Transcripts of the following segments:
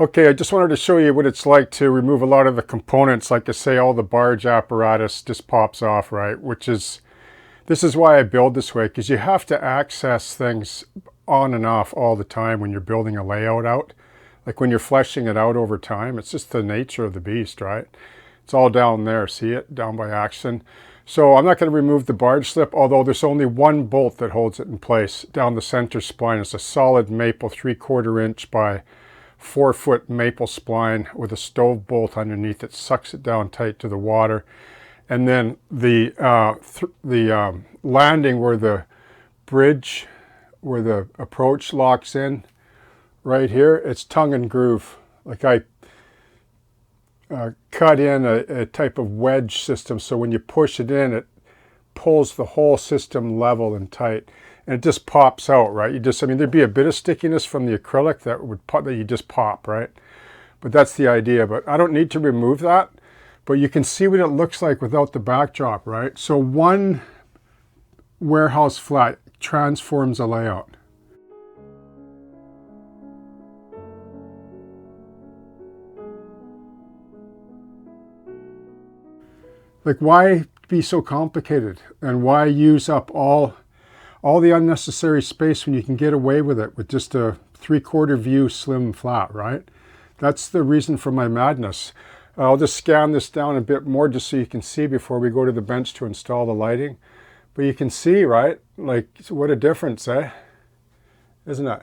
Okay, I just wanted to show you what it's like to remove a lot of the components. Like I say, all the barge apparatus just pops off, right? This is why I build this way, because you have to access things on and off all the time when you're building a layout out. Like when you're fleshing it out over time, it's just the nature of the beast, right? It's all down there, see it? Down by action. So I'm not going to remove the barge slip, although there's only one bolt that holds it in place down the center spline. It's a solid maple 3/4 inch by 4-foot maple spline with a stove bolt underneath that sucks it down tight to the water. And then the landing where the bridge, where the approach locks in, right here, it's tongue and groove. Like I cut in a type of wedge system, so when you push it in, it pulls the whole system level and tight. And it just pops out, right? I mean, there'd be a bit of stickiness from the acrylic that you just pop, right? But that's the idea. But I don't need to remove that. But you can see what it looks like without the backdrop, right? So one warehouse flat transforms a layout. Like, why be so complicated? And why use up all the unnecessary space when you can get away with it with just a 3/4 view slim flat, right? That's the reason for my madness. I'll just scan this down a bit more just so you can see before we go to the bench to install the lighting. But you can see, right? Like, what a difference, eh? Isn't it?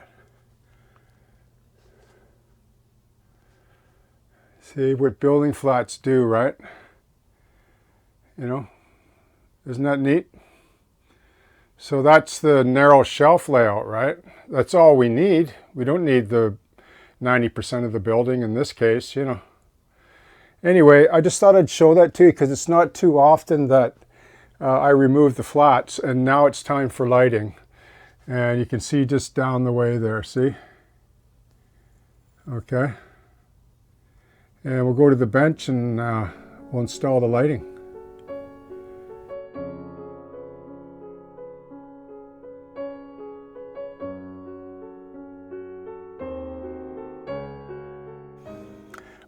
See what building flats do, right? You know, isn't that neat? So that's the narrow shelf layout, right? That's all we need. We don't need the 90% of the building in this case, you know. Anyway, I just thought I'd show that to you because it's not too often that I remove the flats, and now it's time for lighting. And you can see just down the way there, see? Okay. And we'll go to the bench and we'll install the lighting.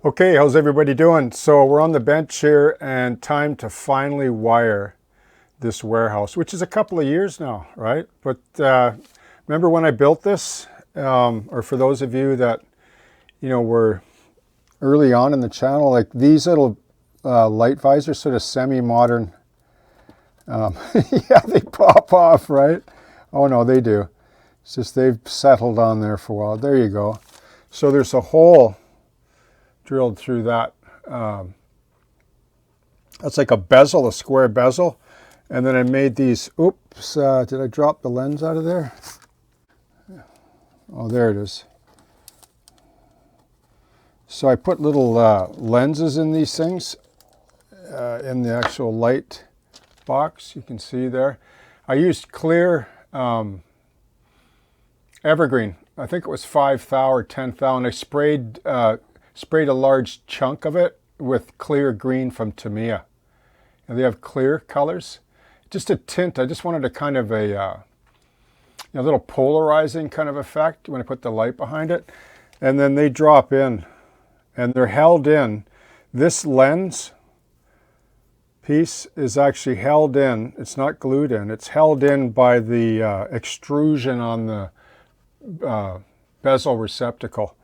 Okay, how's everybody doing? So we're on the bench here and time to finally wire this warehouse, which is a couple of years now, right? But remember when I built this, or for those of you that, you know, were early on in the channel, like these little light visors, sort of semi-modern, yeah, they pop off, right? Oh no, they do. It's just they've settled on there for a while. There you go. So there's a hole drilled through that. That's like a bezel, a square bezel. And then I made these, oops, did I drop the lens out of there? Oh, there it is. So I put little lenses in these things, in the actual light box, you can see there. I used clear evergreen. I think it was 5 thou or 10 thou, and I sprayed a large chunk of it with clear green from Tamiya. And they have clear colors. Just a tint. I just wanted a kind of a little polarizing kind of effect when I put the light behind it. And then they drop in and they're held in. This lens piece is actually held in. It's not glued in. It's held in by the extrusion on the bezel receptacle.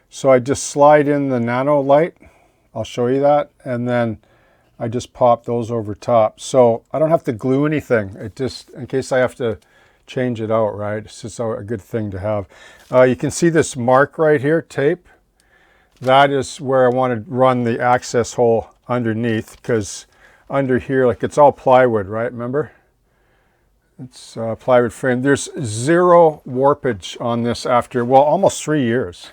So I just slide in the Nano light, I'll show you that, and then I just pop those over top. So I don't have to glue anything, it just, in case I have to change it out, right? It's just a good thing to have. You can see this mark right here, tape. That is where I want to run the access hole underneath, because under here, like it's all plywood, right, remember? It's plywood frame. There's zero warpage on this after, well, almost 3 years.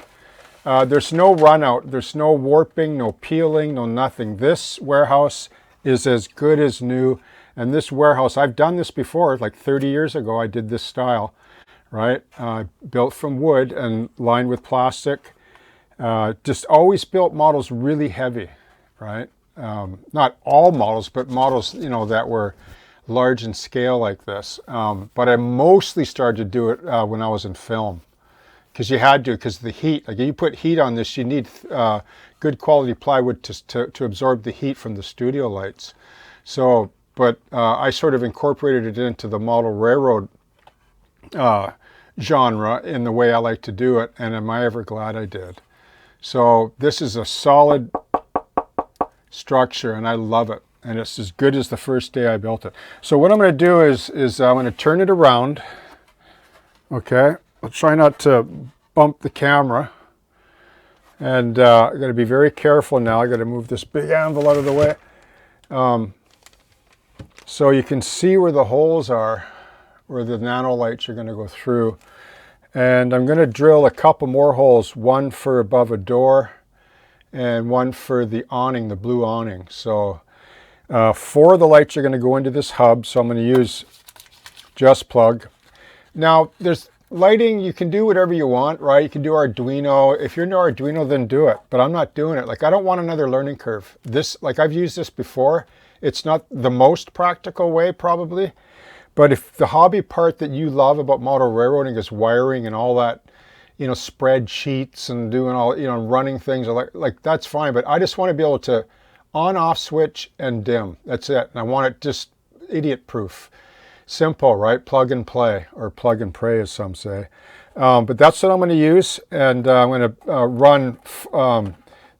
There's no run out, there's no warping, no peeling, no nothing. This warehouse is as good as new. And this warehouse, I've done this before, like 30 years ago, I did this style, right? Built from wood and lined with plastic. Just always built models really heavy, right? Not all models, but models, you know, that were large in scale like this. But I mostly started to do it when I was in film. because you had to, because the heat, like you put heat on this, you need good quality plywood to absorb the heat from the studio lights. So, but I sort of incorporated it into the model railroad genre in the way I like to do it, and am I ever glad I did. So this is a solid structure and I love it, and it's as good as the first day I built it. So what I'm going to do is I'm going to turn it around. Okay, I'll try not to bump the camera, and I got to be very careful now. I got to move this big anvil out of the way. So you can see where the holes are, where the nano lights are going to go through. And I'm going to drill a couple more holes, one for above a door and one for the awning, the blue awning. So 4 of the lights are going to go into this hub, so I'm going to use Just Plug. Now, there's lighting, you can do whatever you want, right? You can do Arduino. If you're into Arduino, then do it. But I'm not doing it. Like, I don't want another learning curve. This, like, I've used this before. It's not the most practical way, probably. But if the hobby part that you love about model railroading is wiring and all that, you know, spreadsheets and doing all, you know, running things, like that's fine. But I just want to be able to on-off switch and dim. That's it. And I want it just idiot-proof. Simple, right? Plug and play, or plug and pray, as some say. But that's what I'm going to use. And I'm going to run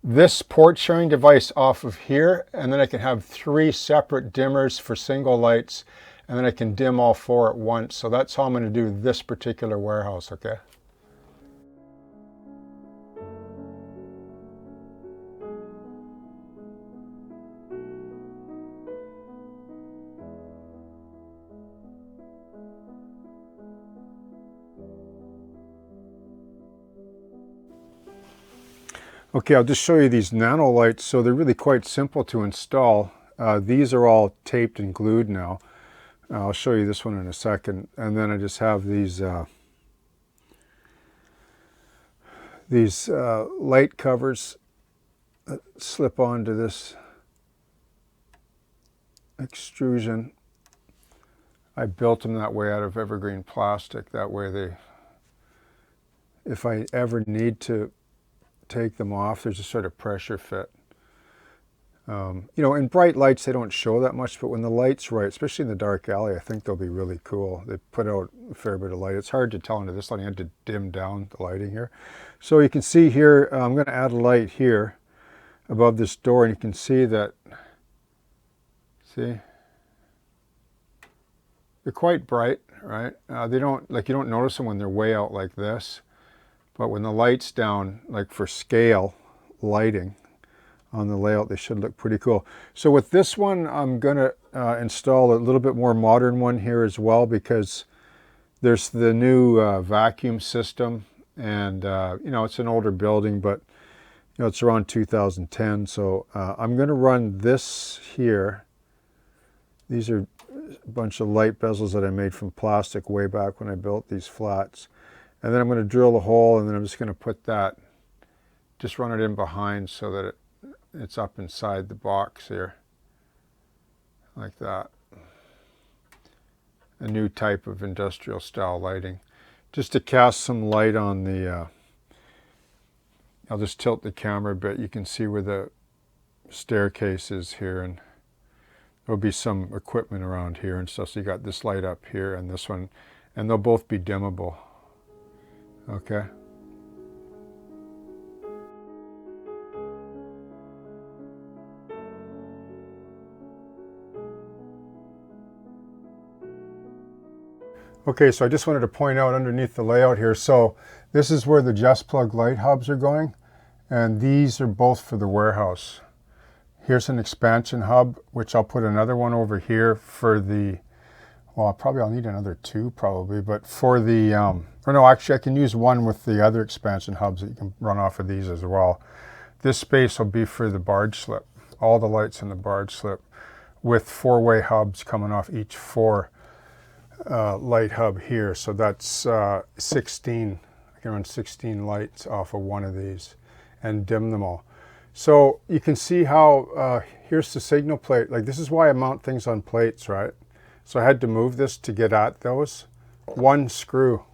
this port sharing device off of here. And then I can have 3 separate dimmers for single lights. And then I can dim all 4 at once. So that's how I'm going to do this particular warehouse, okay? Okay, I'll just show you these nano lights. So they're really quite simple to install. These are all taped and glued now. I'll show you this one in a second. And then I just have these light covers that slip onto this extrusion. I built them that way out of evergreen plastic. That way they, if I ever need to take them off, there's a sort of pressure fit. You know, in bright lights they don't show that much, but when the light's right, especially in the dark alley, I think they'll be really cool. They put out a fair bit of light. It's hard to tell into this lighting. I had to dim down the lighting here. So you can see here, I'm going to add a light here above this door, and you can see that, see? They're quite bright, right? They don't, like, you don't notice them when they're way out like this, but when the light's down, like for scale lighting on the layout, they should look pretty cool. So with this one, I'm going to install a little bit more modern one here as well, because there's the new vacuum system, and you know, it's an older building, but you know, it's around 2010. So I'm going to run this here. These are a bunch of light bezels that I made from plastic way back when I built these flats. And then I'm going to drill a hole, and then I'm just going to put that, just run it in behind so that it's up inside the box here, like that. A new type of industrial style lighting, just to cast some light on the, I'll just tilt the camera a bit. You can see where the staircase is here, and there'll be some equipment around here and stuff. So you got this light up here and this one, and they'll both be dimmable. Okay. Okay, so I just wanted to point out underneath the layout here, so this is where the Just Plug light hubs are going, and these are both for the warehouse. Here's an expansion hub, which I'll put another one over here for the, well, I'll need another 2 probably, but for the, or no, actually I can use one with the other expansion hubs that you can run off of these as well. This space will be for the barge slip, all the lights in the barge slip, with 4-way hubs coming off each 4 light hub here. So that's 16, I can run 16 lights off of one of these and dim them all. So you can see how, here's the signal plate. Like, this is why I mount things on plates, right? So I had to move this to get at those. One screw.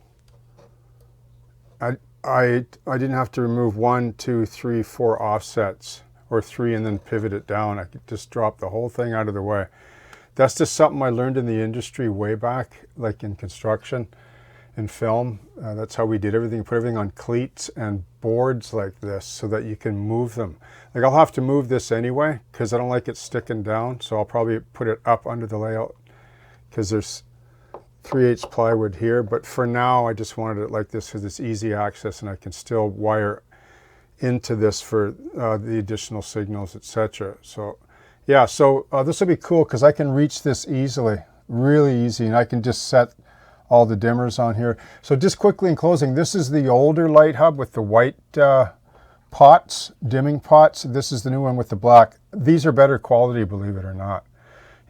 I didn't have to remove 1, 2, 3, 4 offsets, or 3 and then pivot it down. I could just drop the whole thing out of the way. That's just something I learned in the industry way back, like in construction and film. That's how we did everything. Put everything on cleats and boards like this so that you can move them. Like I'll have to move this anyway because I don't like it sticking down. So I'll probably put it up under the layout because there's 3/8 plywood here. But for now, I just wanted it like this because it's easy access and I can still wire into this for the additional signals, etc. So yeah, so this will be cool because I can reach this easily, really easy, and I can just set all the dimmers on here. So just quickly in closing, this is the older light hub with the white pots, dimming pots. This is the new one with the black. These are better quality, believe it or not.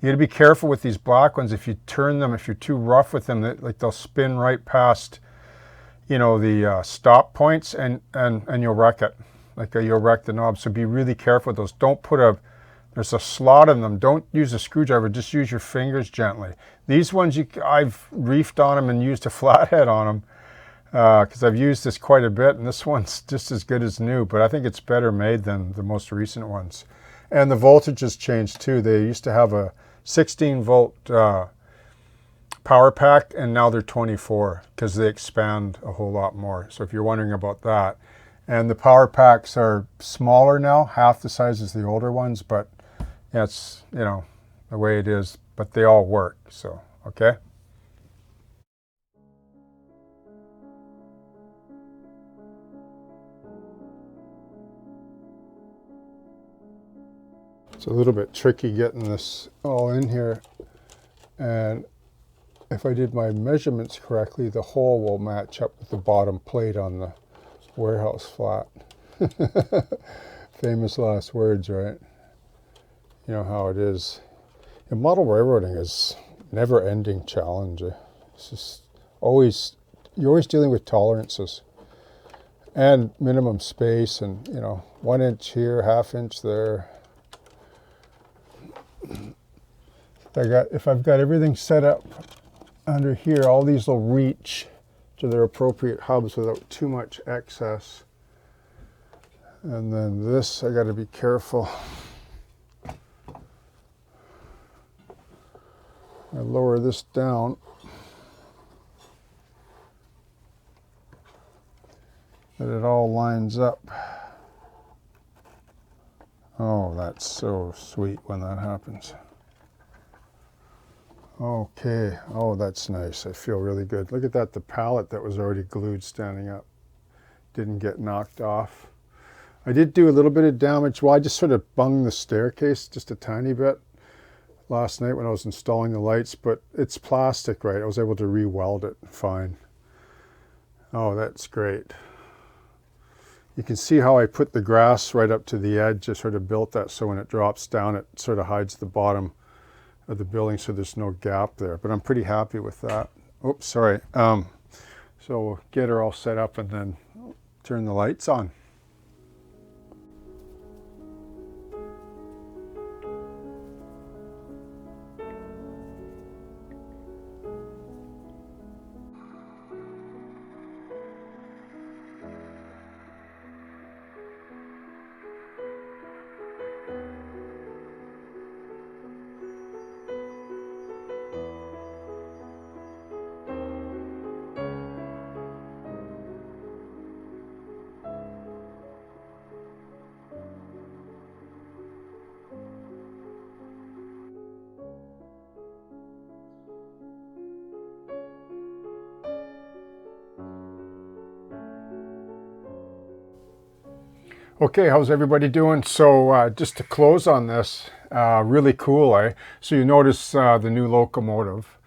You got to be careful with these black ones. If you turn them, if you're too rough with them, like they'll spin right past, you know, the stop points, and you'll wreck it. Like you'll wreck the knob. So be really careful with those. Don't put there's a slot in them. Don't use a screwdriver. Just use your fingers gently. These ones, I've reefed on them and used a flathead on them because I've used this quite a bit, and this one's just as good as new, but I think it's better made than the most recent ones. And the voltage has changed too. They used to have a 16-volt power pack, and now they're 24 because they expand a whole lot more. So if you're wondering about that. And the power packs are smaller now, half the size as the older ones, but it's, you know, the way it is, but they all work, so, okay? It's a little bit tricky getting this all in here, and if I did my measurements correctly, the hole will match up with the bottom plate on the warehouse flat. Famous last words, right? You know how it is. And model railroading is never-ending challenge. It's just you're always dealing with tolerances and minimum space, and you know, 1 inch here, 1/2 inch there. If I've got everything set up under here, all these will reach to their appropriate hubs without too much excess. And then this, I got to be careful. I lower this down. That it all lines up. Oh, that's so sweet when that happens. Okay, oh, that's nice. I feel really good. Look at that, the pallet that was already glued standing up didn't get knocked off. I did do a little bit of damage. Well, I just sort of bunged the staircase just a tiny bit last night when I was installing the lights, but it's plastic, right? I was able to re-weld it fine. Oh, that's great. You can see how I put the grass right up to the edge. I sort of built that so when it drops down, it sort of hides the bottom of the building so there's no gap there. But I'm pretty happy with that. Oops, sorry. So we'll get her all set up and then turn the lights on. Okay, how's everybody doing? So just to close on this, really cool, eh? So you notice the new locomotive.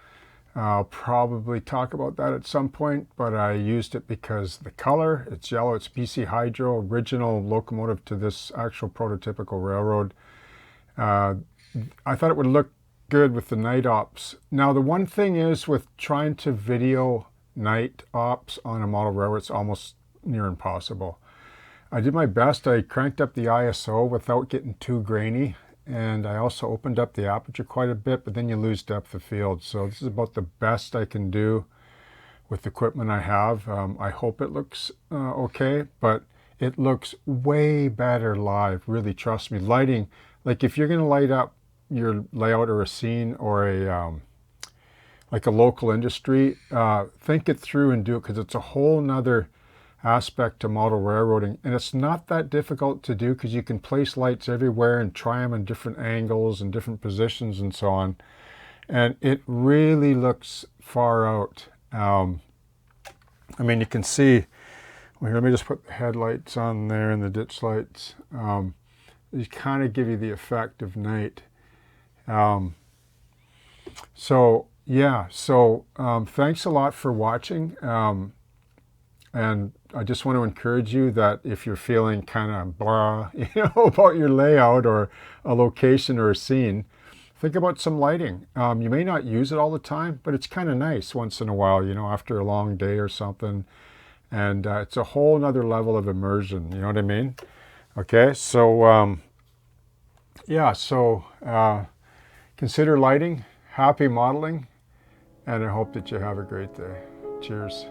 I'll probably talk about that at some point, but I used it because the color, it's yellow, it's BC Hydro, original locomotive to this actual prototypical railroad. I thought it would look good with the night ops. Now the one thing is with trying to video night ops on a model railroad, it's almost near impossible. I did my best. I cranked up the ISO without getting too grainy, and I also opened up the aperture quite a bit, but then you lose depth of field. So this is about the best I can do with the equipment I have. I hope it looks okay, but it looks way better live, really, trust me. Lighting, like if you're going to light up your layout or a scene or a like a local industry, think it through and do it, because it's a whole nother aspect to model railroading, and it's not that difficult to do because you can place lights everywhere and try them in different angles and different positions and so on, and it really looks far out. I mean, you can see, well, here, let me just put the headlights on there and the ditch lights. These kind of give you the effect of night. So yeah, so thanks a lot for watching. And I just want to encourage you that if you're feeling kind of blah, about your layout or a location or a scene, think about some lighting. You may not use it all the time, but it's kind of nice once in a while, after a long day or something. And it's a whole nother level of immersion, you know what I mean? Okay, so yeah, so consider lighting, happy modeling, and I hope that you have a great day. Cheers.